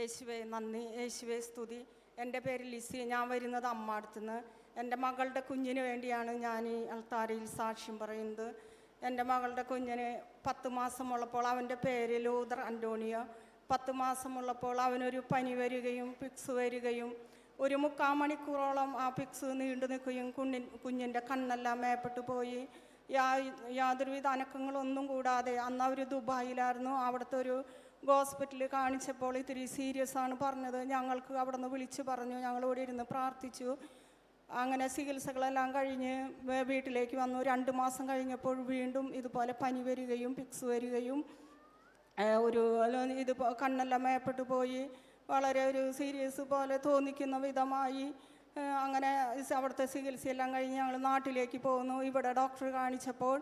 യേശുവേ നന്ദി, യേശുവേ സ്തുതി. എൻ്റെ പേര് ലിസി. ഞാൻ വരുന്നത് അമ്മാടത്തുനിന്ന്. എൻ്റെ മകളുടെ കുഞ്ഞിന് വേണ്ടിയാണ് ഞാൻ ഈ അൾത്താരയിൽ സാക്ഷ്യം പറയുന്നത്. എൻ്റെ മകളുടെ കുഞ്ഞിന് 10 മാസമുള്ളപ്പോൾ, അവൻ്റെ പേര് ലൂതർ അന്റോണിയോ. 10 മാസമുള്ളപ്പോൾ അവനൊരു പനി വരികയും പിക്സ് വരികയും 1/4 മണിക്കൂറോളം ആ പിക്സ് നീണ്ടു നിൽക്കുകയും കുഞ്ഞിൻ്റെ കണ്ണെല്ലാം മേപ്പെട്ടു പോയി. യാതൊരുവിധ അനക്കങ്ങളൊന്നും കൂടാതെ. അന്ന് അവർ ദുബായിലായിരുന്നു. അവിടുത്തെ ഒരു ഹോസ്പിറ്റലിൽ കാണിച്ചപ്പോൾ ഇത്തിരി സീരിയസ് ആണ് പറഞ്ഞത്. ഞങ്ങൾക്ക് അവിടെ നിന്ന് വിളിച്ച് പറഞ്ഞു, ഞങ്ങളിവിടെ ഇരുന്ന് പ്രാർത്ഥിച്ചു. അങ്ങനെ ചികിത്സകളെല്ലാം കഴിഞ്ഞ് വീട്ടിലേക്ക് വന്നു. 2 മാസം കഴിഞ്ഞപ്പോൾ വീണ്ടും ഇതുപോലെ പനി വരികയും പിക്സ് വരികയും ഇത് കണ്ണെല്ലാം മേപ്പെട്ടു പോയി. വളരെ ഒരു സീരിയസ് പോലെ തോന്നിക്കുന്ന വിധമായി. അങ്ങനെ അവിടുത്തെ ചികിത്സയെല്ലാം കഴിഞ്ഞ് ഞങ്ങൾ നാട്ടിലേക്ക് പോകുന്നു. ഇവിടെ ഡോക്ടർ കാണിച്ചപ്പോൾ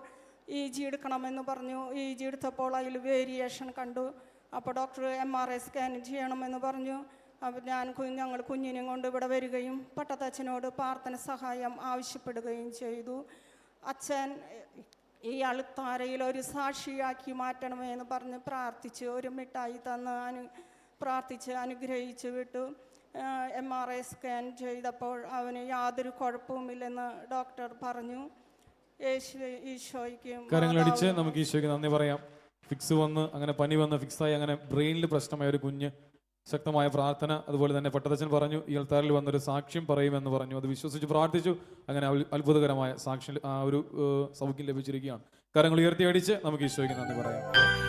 EG എടുക്കണമെന്ന് പറഞ്ഞു. EG എടുത്തപ്പോൾ അതിൽ വേരിയേഷൻ കണ്ടു. അപ്പോൾ ഡോക്ടർ MRI സ്കാൻ ചെയ്യണമെന്ന് പറഞ്ഞു. അപ്പോൾ ഞങ്ങൾ കുഞ്ഞിനെയും കൊണ്ട് ഇവിടെ വരികയും പട്ടത്തച്ഛനോട് പ്രാർത്ഥന സഹായം ആവശ്യപ്പെടുകയും ചെയ്തു. അച്ഛൻ ഈ അൾത്താരയിൽ ഒരു സാക്ഷിയാക്കി മാറ്റണമേ എന്ന് പറഞ്ഞ് പ്രാർത്ഥിച്ച് ഒരു മിഠായി തന്ന് പ്രാർത്ഥിച്ച് അനുഗ്രഹിച്ച് വിട്ടു. MRI സ്കാൻ ചെയ്തപ്പോൾ അവന് യാതൊരു കുഴപ്പവുമില്ലെന്ന് ഡോക്ടർ പറഞ്ഞു. ഈശോയ്ക്ക് കരങ്ങളടിച്ച് നമുക്ക് ഈശോയ്ക്ക് നന്ദി പറയാം. ഫിക്സ് വന്ന് അങ്ങനെ പനി വന്ന് ഫിക്സായി അങ്ങനെ ബ്രെയിനിൽ പ്രശ്നമായ ഒരു കുഞ്ഞ്, ശക്തമായ പ്രാർത്ഥന. അതുപോലെ തന്നെ പട്ടത്തച്ഛൻ പറഞ്ഞു ഈ അൾത്താരിൽ വന്നൊരു സാക്ഷ്യം പറയുമെന്ന് പറഞ്ഞു. അത് വിശ്വസിച്ച് പ്രാർത്ഥിച്ചു. അങ്ങനെ അത്ഭുതകരമായ സാക്ഷ്യം, ആ ഒരു സൗഖ്യം ലഭിച്ചിരിക്കുകയാണ്. കരങ്ങൾ ഉയർത്തി അടിച്ച് നമുക്ക് ഈശോയ്ക്ക് നന്ദി പറയാം.